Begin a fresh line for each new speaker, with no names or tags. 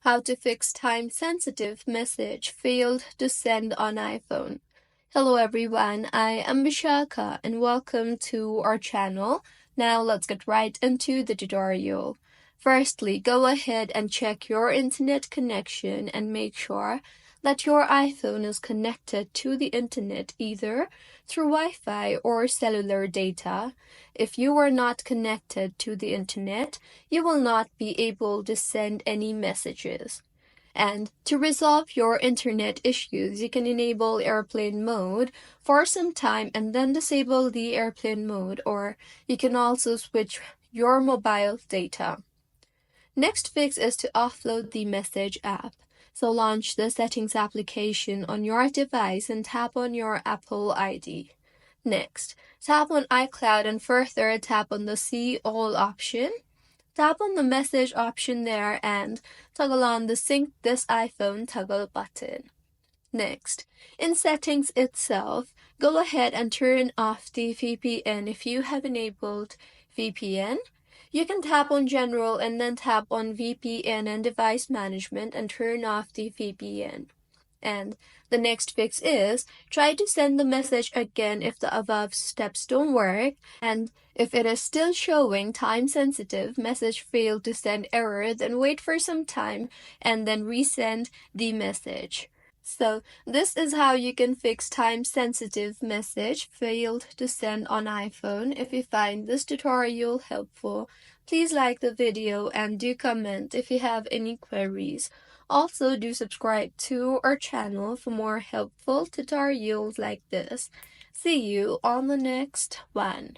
How to fix time-sensitive message failed to send on iPhone. Hello everyone, I am Vishaka and welcome to our channel. Now let's get right into the tutorial. Firstly, go ahead and check your internet connection and make sure that your iPhone is connected to the internet either through Wi-Fi or cellular data. If you are not connected to the internet, you will not be able to send any messages. And to resolve your internet issues, you can enable airplane mode for some time and then disable the airplane mode, or you can also switch your mobile data. Next fix is to offload the message app. So launch the settings application on your device and tap on your Apple ID. Next, tap on iCloud and further tap on the See All option. Tap on the message option there and toggle on the Sync This iPhone toggle button. Next, in settings itself, go ahead and turn off the VPN if you have enabled VPN. You can tap on General and then tap on VPN and Device Management and turn off the VPN. And the next fix is try to send the message again if the above steps don't work, and if it is still showing time-sensitive message failed to send error, then wait for some time and then resend the message. So this is how you can fix time-sensitive message failed to send on iPhone. If you find this tutorial helpful, please like the video and do comment if you have any queries. Also, do subscribe to our channel for more helpful tutorials like this. See you on the next one.